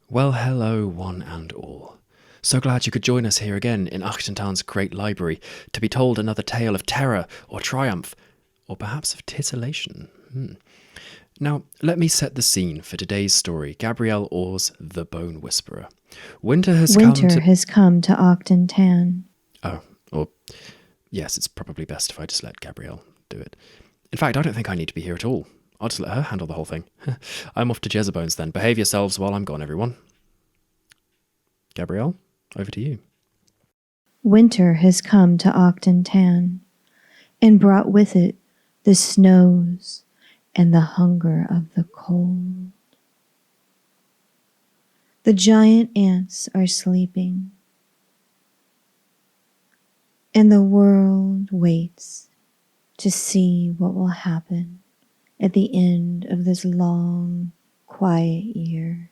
Well, hello, one and all. So glad you could join us here again in Achtentown's great library to be told another tale of terror or triumph, or perhaps of titillation. Now, let me set the scene for today's story, Gabrielle Awe's The Bone Whisperer. Winter has come to Achtentown. Oh, or yes, it's probably best if I just let Gabrielle do it. In fact, I don't think I need to be here at all. I'll just let her handle the whole thing. I'm off to Jezebones then. Behave yourselves while I'm gone, everyone. Gabrielle, over to you. Winter has come to Achtentown and brought with it the snows and the hunger of the cold. The giant ants are sleeping, and the world waits to see what will happen at the end of this long, quiet year.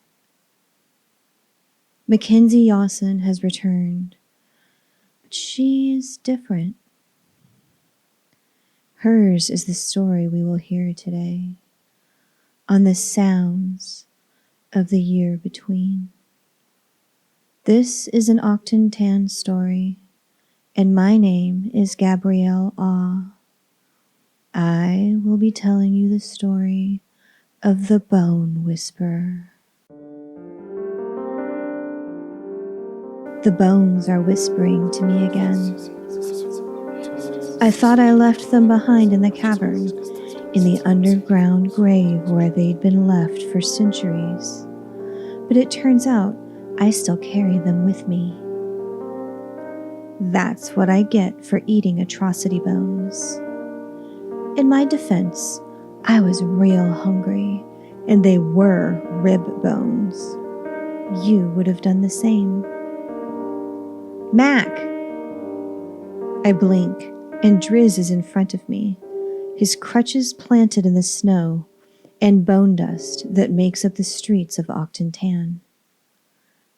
Mackenzie Yawson has returned, but she is different. Hers is the story we will hear today on the sounds of the year between. This is an Achtentown story, and my name is Gabrielle Awe. I will be telling you the story of the Bone Whisperer. The bones are whispering to me again. I thought I left them behind in the cavern, in the underground grave where they'd been left for centuries. But it turns out I still carry them with me. That's what I get for eating atrocity bones. In my defense, I was real hungry, and they were rib bones. You would have done the same. Mac! I blink, and Driz is in front of me, his crutches planted in the snow and bone dust that makes up the streets of Achtentown.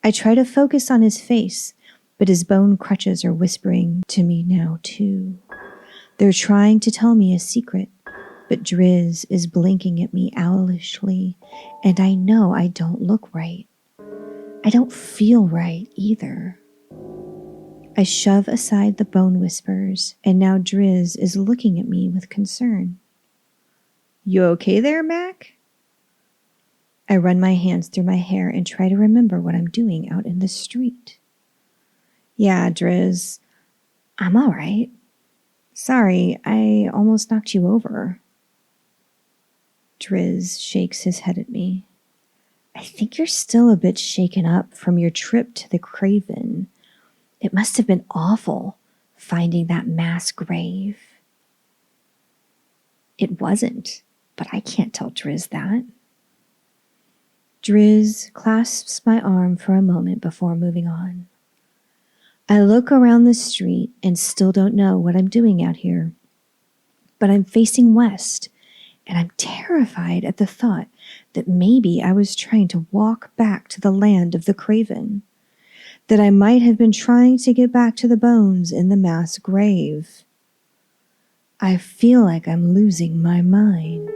I try to focus on his face, but his bone crutches are whispering to me now too. They're trying to tell me a secret, but Driz is blinking at me owlishly, and I know I don't look right. I don't feel right either. I shove aside the bone whispers, and now Driz is looking at me with concern. You okay there, Mac? I run my hands through my hair and try to remember what I'm doing out in the street. Yeah, Driz, I'm all right. Sorry, I almost knocked you over. Driz shakes his head at me. I think you're still a bit shaken up from your trip to the Craven. It must have been awful, finding that mass grave. It wasn't, but I can't tell Driz that. Driz clasps my arm for a moment before moving on. I look around the street and still don't know what I'm doing out here. But I'm facing west, and I'm terrified at the thought that maybe I was trying to walk back to the land of the Craven, that I might have been trying to get back to the bones in the mass grave. I feel like I'm losing my mind.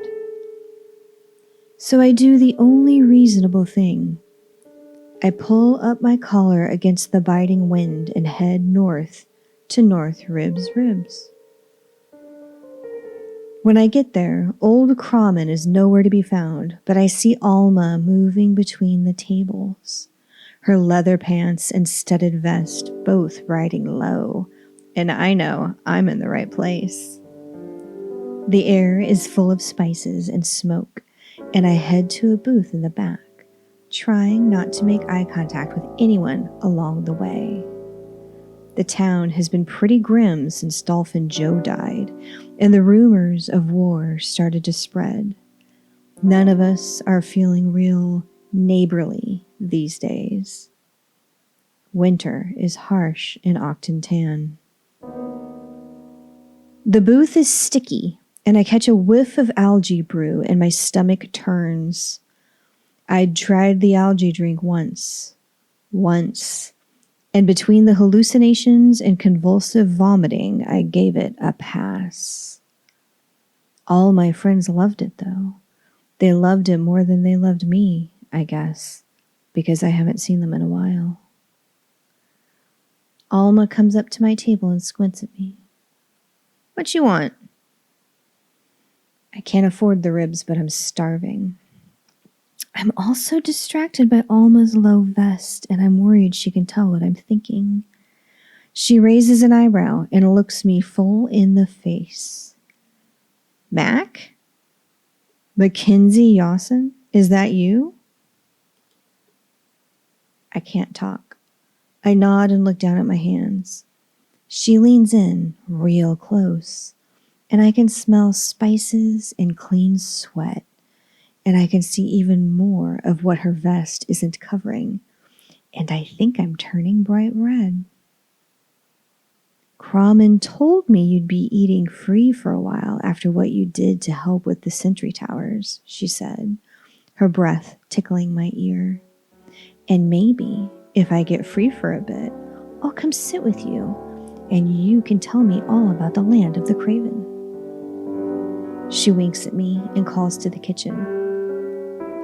So I do the only reasonable thing. I pull up my collar against the biting wind and head north to North Ribs. When I get there, old Crawman is nowhere to be found, but I see Alma moving between the tables, her leather pants and studded vest both riding low, and I know I'm in the right place. The air is full of spices and smoke, and I head to a booth in the back, trying not to make eye contact with anyone along the way. The town has been pretty grim since Dolphin Joe died, and the rumors of war started to spread. None of us are feeling real neighborly these days. Winter is harsh in Achtentown. The booth is sticky, and I catch a whiff of algae brew and my stomach turns. I'd tried the algae drink once, and between the hallucinations and convulsive vomiting, I gave it a pass. All my friends loved it, though. They loved it more than they loved me, I guess. because I haven't seen them in a while. Alma comes up to my table and squints at me. What you want? I can't afford the ribs, but I'm starving. I'm also distracted by Alma's low vest, and I'm worried she can tell what I'm thinking. She raises an eyebrow and looks me full in the face. Mac? Mackenzie Yawson? Is that you? I can't talk. I nod and look down at my hands. She leans in real close, and I can smell spices and clean sweat, and I can see even more of what her vest isn't covering, and I think I'm turning bright red. Kramen told me you'd be eating free for a while after what you did to help with the sentry towers, she said, her breath tickling my ear. And maybe, if I get free for a bit, I'll come sit with you, and you can tell me all about the land of the Craven. She winks at me and calls to the kitchen.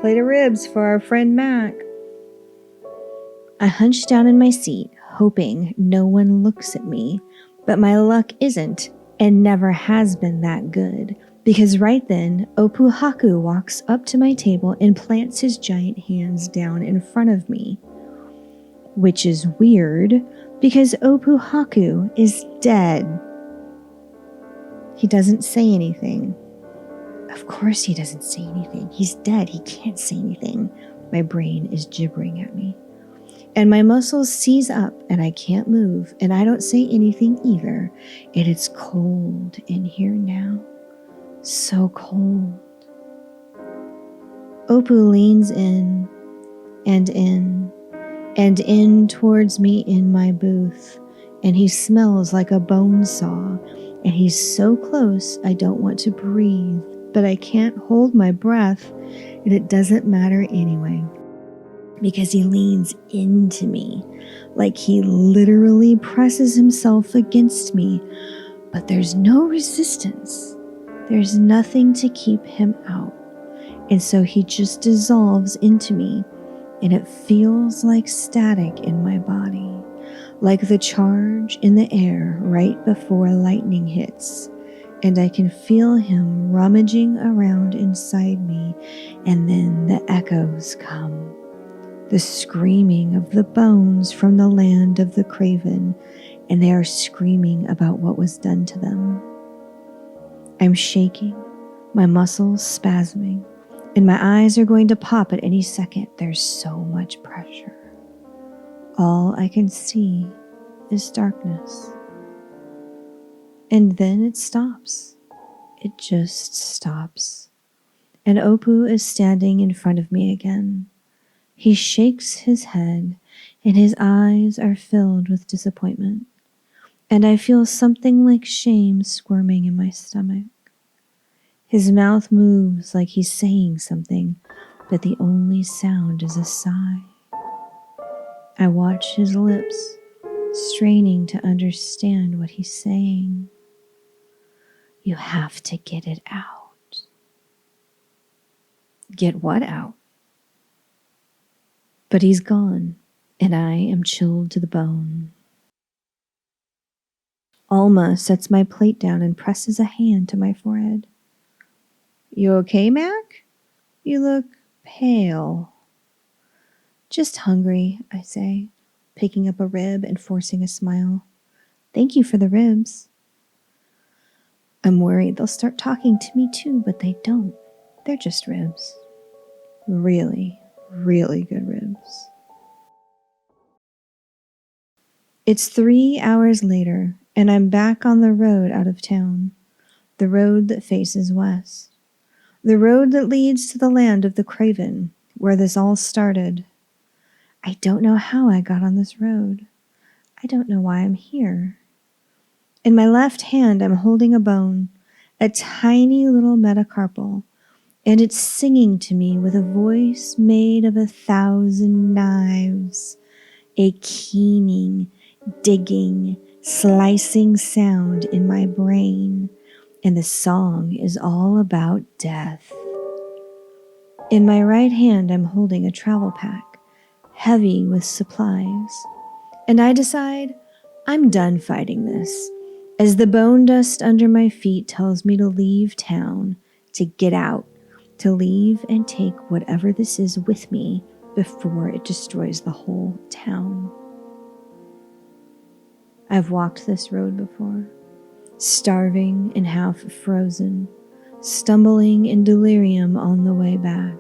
Plate of ribs for our friend Mac. I hunch down in my seat, hoping no one looks at me, but my luck isn't and never has been that good, because right then, Opuhaku walks up to my table and plants his giant hands down in front of me. Which is weird, because Opuhaku is dead. He doesn't say anything. Of course he doesn't say anything. He's dead. He can't say anything. My brain is gibbering at me. And my muscles seize up and I can't move, and I don't say anything either. And it's cold in here now. So cold. Opu leans in and in and in towards me in my booth, and he smells like a bone saw, and he's so close I don't want to breathe, but I can't hold my breath, and it doesn't matter anyway, because he leans into me, like he literally presses himself against me, but there's no resistance. There's nothing to keep him out, and so he just dissolves into me, and it feels like static in my body, like the charge in the air right before lightning hits, and I can feel him rummaging around inside me, and then the echoes come, the screaming of the bones from the land of the Craven, and they are screaming about what was done to them. I'm shaking, my muscles spasming, and my eyes are going to pop at any second. There's so much pressure. All I can see is darkness. And then it stops. It just stops. And Opu is standing in front of me again. He shakes his head, and his eyes are filled with disappointment. And I feel something like shame squirming in my stomach. His mouth moves like he's saying something, but the only sound is a sigh. I watch his lips, straining to understand what he's saying. You have to get it out. Get what out? But he's gone, and I am chilled to the bone. Alma sets my plate down and presses a hand to my forehead. You okay, Mac? You look pale. Just hungry, I say, picking up a rib and forcing a smile. Thank you for the ribs. I'm worried they'll start talking to me too, but they don't. They're just ribs. Really, really good ribs. It's 3 hours later, and I'm back on the road out of town, the road that faces west, the road that leads to the land of the Craven, where this all started. I don't know how I got on this road. I don't know why I'm here. In my left hand, I'm holding a bone, a tiny little metacarpal, and it's singing to me with a voice made of 1,000 knives, a keening, digging, slicing sound in my brain, and the song is all about death. In my right hand, I'm holding a travel pack, heavy with supplies, and I decide I'm done fighting this, as the bone dust under my feet tells me to leave town, to get out, to leave and take whatever this is with me before it destroys the whole town. I've walked this road before, starving and half frozen, stumbling in delirium on the way back.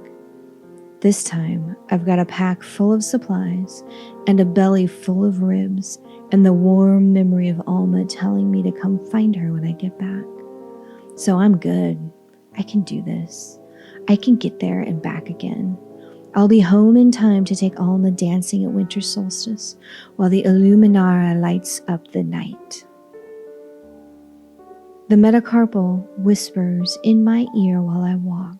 This time, I've got a pack full of supplies and a belly full of ribs and the warm memory of Alma telling me to come find her when I get back. So I'm good. I can do this. I can get there and back again. I'll be home in time to take Alma dancing at winter solstice while the Illuminara lights up the night. The metacarpal whispers in my ear while I walk.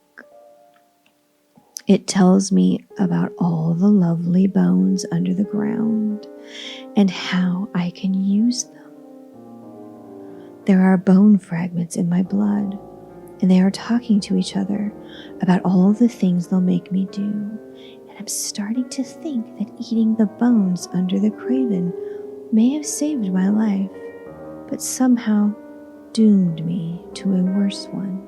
It tells me about all the lovely bones under the ground and how I can use them. There are bone fragments in my blood, and they are talking to each other about all the things they'll make me do. And I'm starting to think that eating the bones under the craven may have saved my life, but somehow doomed me to a worse one.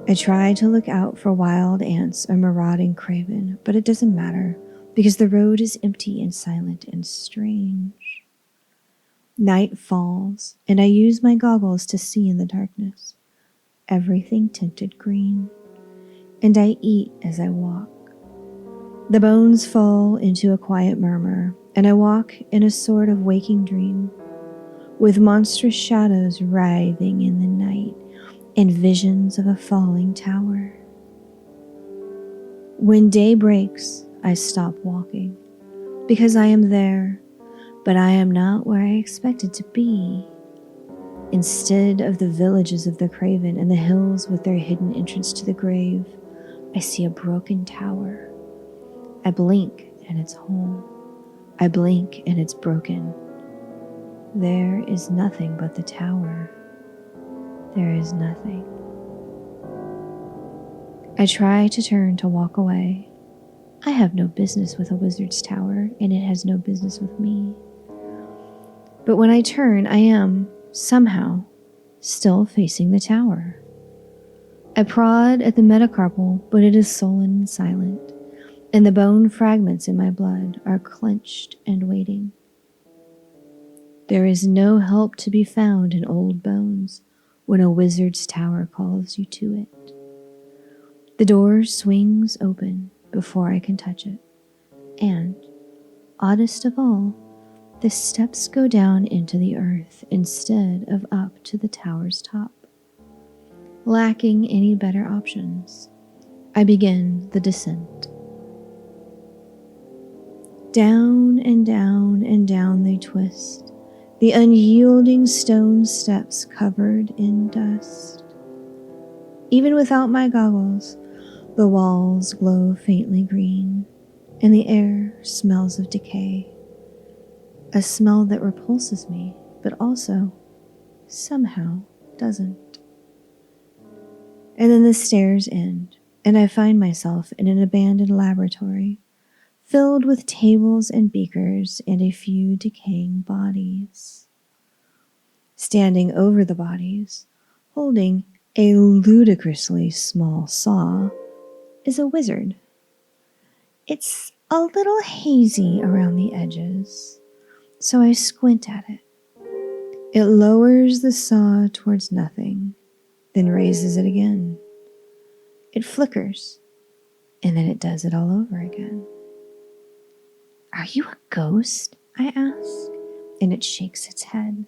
I try to look out for wild ants or marauding craven, but it doesn't matter because the road is empty and silent and strange. Night falls, and I use my goggles to see in the darkness, everything tinted green, and I eat as I walk. The bones fall into a quiet murmur, and I walk in a sort of waking dream, with monstrous shadows writhing in the night and visions of a falling tower. When day breaks, I stop walking, because I am there, but I am not where I expected to be. Instead of the villages of the craven and the hills with their hidden entrance to the grave, I see a broken tower. I blink and it's whole. I blink and it's broken. There is nothing but the tower. There is nothing. I try to turn to walk away. I have no business with a wizard's tower, and it has no business with me. But when I turn, I am, somehow, still facing the tower. I prod at the metacarpal, but it is sullen and silent, and the bone fragments in my blood are clenched and waiting. There is no help to be found in old bones when a wizard's tower calls you to it. The door swings open before I can touch it, and, oddest of all, the steps go down into the earth instead of up to the tower's top. Lacking any better options, I begin the descent. Down and down and down they twist, the unyielding stone steps covered in dust. Even without my goggles, the walls glow faintly green, and the air smells of decay. A smell that repulses me, but also, somehow, doesn't. And then the stairs end, and I find myself in an abandoned laboratory, filled with tables and beakers and a few decaying bodies. Standing over the bodies, holding a ludicrously small saw, is a wizard. It's a little hazy around the edges, so I squint at it. It lowers the saw towards nothing, then raises it again. It flickers, and then it does it all over again. "Are you a ghost?" I ask, and it shakes its head.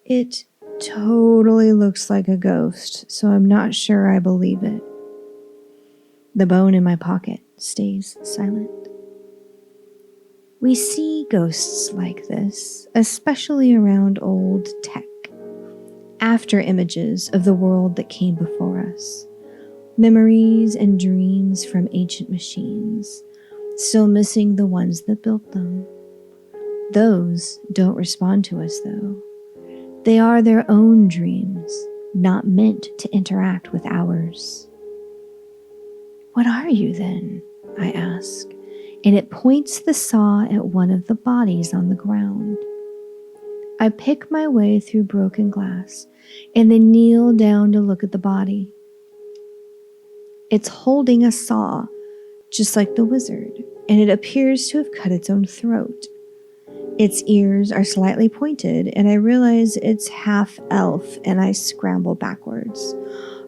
It totally looks like a ghost, so I'm not sure I believe it. The bone in my pocket stays silent. We see ghosts like this, especially around old tech, after images of the world that came before us, memories and dreams from ancient machines, still missing the ones that built them. Those don't respond to us, though. They are their own dreams, not meant to interact with ours. What are you, then? I ask, and it points the saw at one of the bodies on the ground. I pick my way through broken glass and then kneel down to look at the body. It's holding a saw, just like the wizard, and it appears to have cut its own throat. Its ears are slightly pointed, and I realize it's half elf, and I scramble backwards,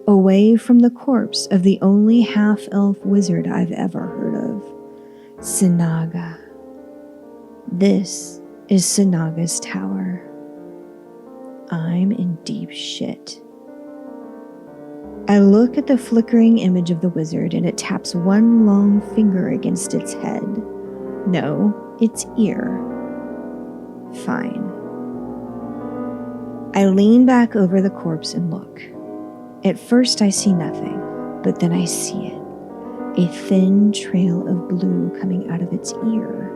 away from the corpse of the only half-elf wizard I've ever heard of, Sanaga. This is Sanaga's tower. I'm in deep shit. I look at the flickering image of the wizard, and it taps one long finger against its head. No, its ear. Fine. I lean back over the corpse and look. At first I see nothing, but then I see it. A thin trail of blue coming out of its ear.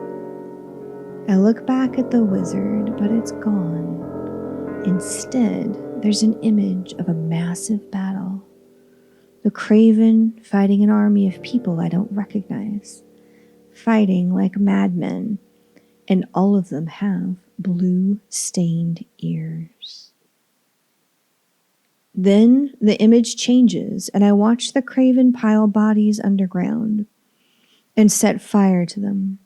I look back at the wizard, but it's gone. Instead, there's an image of a massive battle. The Craven fighting an army of people I don't recognize, fighting like madmen, and all of them have blue-stained ears. Then the image changes, and I watch the Craven pile bodies underground and set fire to them.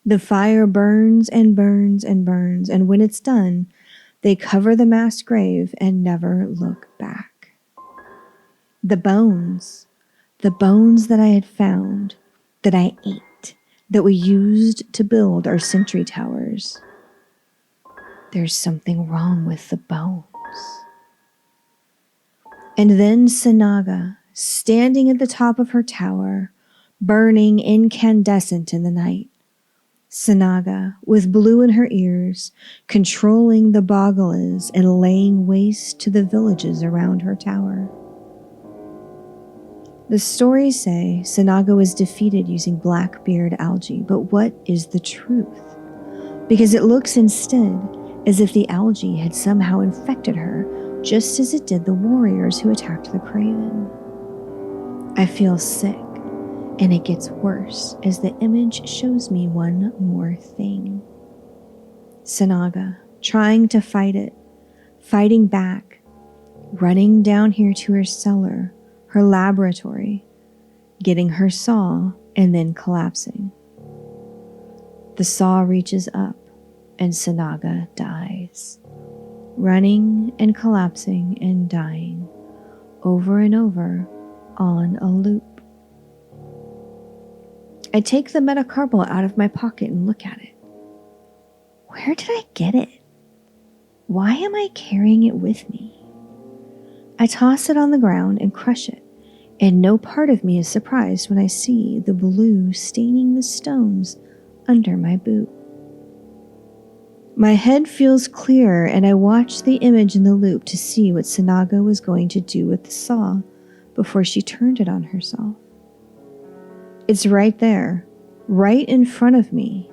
The fire burns and burns and burns, and when it's done, they cover the mass grave and never look back. The bones that I had found, that I ate, that we used to build our sentry towers. There's something wrong with the bones. And then Sanaga, standing at the top of her tower, burning incandescent in the night. Sanaga, with blue in her ears, controlling the Boggalas and laying waste to the villages around her tower. The stories say Sanaga was defeated using blackbeard algae, but what is the truth? Because it looks instead as if the algae had somehow infected her, just as it did the warriors who attacked the Craven. I feel sick, and it gets worse as the image shows me one more thing. Sanaga, trying to fight it, fighting back, running down here to her cellar, her laboratory, getting her saw, and then collapsing. The saw reaches up, and Sanaga dies, running and collapsing and dying, over and over, on a loop. I take the metacarpal out of my pocket and look at it. Where did I get it? Why am I carrying it with me? I toss it on the ground and crush it, and no part of me is surprised when I see the blue staining the stones under my boot. My head feels clearer, and I watch the image in the loop to see what Sanaga was going to do with the saw before she turned it on herself. It's right there, right in front of me.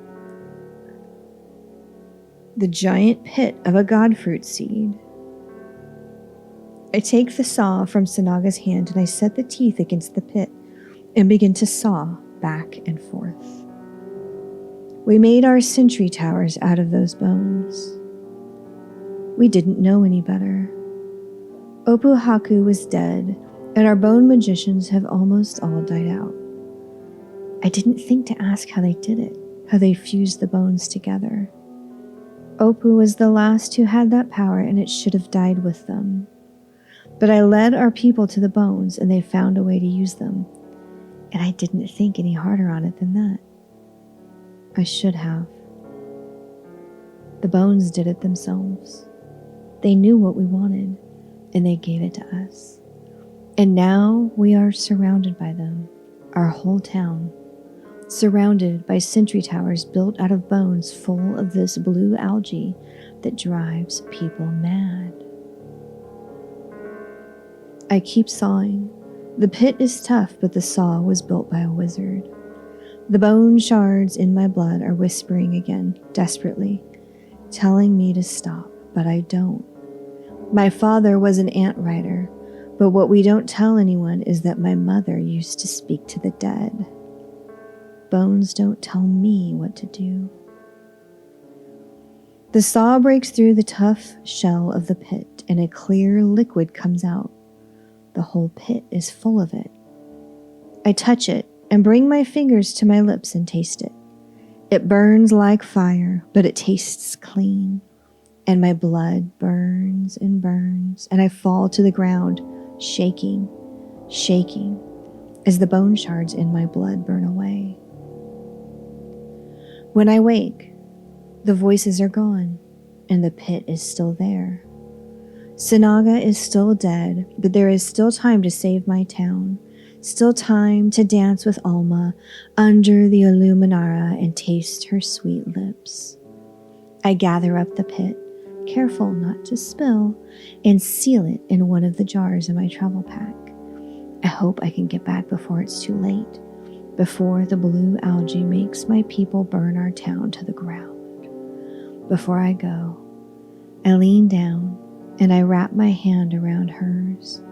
The giant pit of a godfruit seed. I take the saw from Sanaga's hand and I set the teeth against the pit and begin to saw back and forth. We made our sentry towers out of those bones. We didn't know any better. Opuhaku was dead, and our bone magicians have almost all died out. I didn't think to ask how they did it, how they fused the bones together. Opu was the last who had that power, and it should have died with them. But I led our people to the bones, and they found a way to use them. And I didn't think any harder on it than that. I should have. The bones did it themselves. They knew what we wanted, and they gave it to us. And now we are surrounded by them, our whole town, surrounded by sentry towers built out of bones full of this blue algae that drives people mad. I keep sawing. The pit is tough, but the saw was built by a wizard. The bone shards in my blood are whispering again, desperately, telling me to stop, but I don't. My father was an ant rider, But what we don't tell anyone is that my mother used to speak to the dead. Bones don't tell me what to do. The saw breaks through the tough shell of the pit, and a clear liquid comes out. The whole pit is full of it. I touch it and bring my fingers to my lips and taste it. It burns like fire, but it tastes clean. And my blood burns, and I fall to the ground, shaking, as the bone shards in my blood burn away. When I wake, the voices are gone, and the pit is still there. Sanaga is still dead, but there is still time to save my town, still time to dance with Alma under the Illuminara and taste her sweet lips. I gather up the pit, careful not to spill, and seal it in one of the jars in my travel pack. I hope I can get back before it's too late, before the blue algae makes my people burn our town to the ground. Before I go, I lean down and I wrap my hand around hers,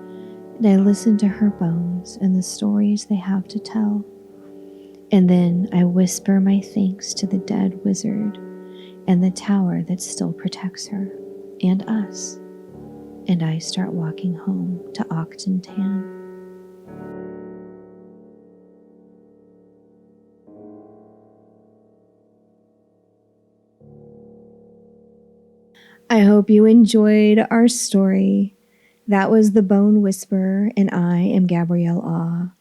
and I listen to her bones and the stories they have to tell. And then I whisper my thanks to the dead wizard and the tower that still protects her and us. And I start walking home to Octantan. I hope you enjoyed our story. That was The Bone Whisperer, and I am Gabrielle Awe.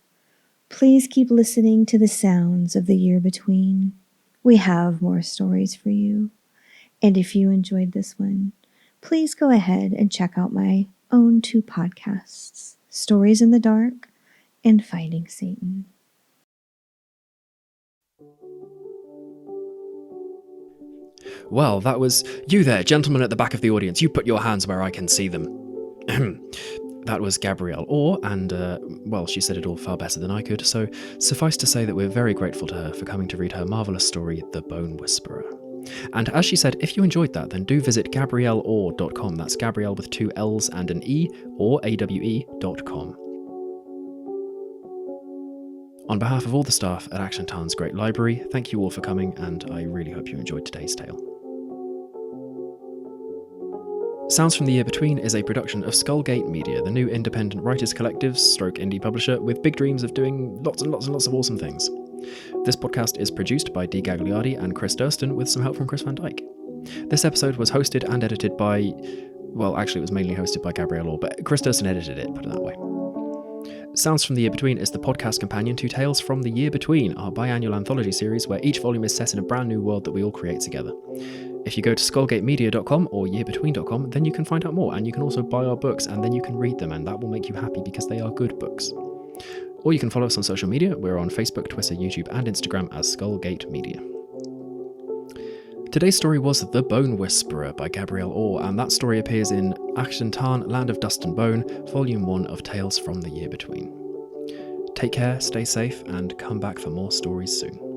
Please keep listening to the sounds of the year between. We have more stories for you. And if you enjoyed this one, please go ahead and check out my own 2 podcasts, Stories in the Dark and Finding Satan. Well, that was you there, gentleman at the back of the audience. You put your hands where I can see them. That was Gabrielle Awe, and, well, she said it all far better than I could, so suffice to say that we're very grateful to her for coming to read her marvellous story, The Bone Whisperer. And as she said, if you enjoyed that, then do visit GabrielleAwe.com. That's Gabrielle with 2 L's and an E, or AWE.com. On behalf of all the staff at Actiontown's Great Library, thank you all for coming, and I really hope you enjoyed today's tale. Sounds from the Year Between is a production of Skullgate Media, the new independent writers collective stroke indie publisher with big dreams of doing lots and lots and lots of awesome things. This podcast is produced by Dee Gagliardi and Chris Durston with some help from Chris Van Dyke. This episode was hosted and edited by, well, actually it was mainly hosted by Gabrielle Awe, but Chris Durston edited it, put it that way. Sounds from the Year Between is the podcast companion to Tales from the Year Between, our biannual anthology series where each volume is set in a brand new world that we all create together. If you go to skullgatemedia.com or yearbetween.com, then you can find out more, and you can also buy our books, and then you can read them, and that will make you happy because they are good books. Or you can follow us on social media. We're on Facebook, Twitter, YouTube, and Instagram as Skullgate Media. Today's story was The Bone Whisperer by Gabrielle Awe, and that story appears in Actiontan, Land of Dust and Bone, Volume 1 of Tales from the Year Between. Take care, stay safe, and come back for more stories soon.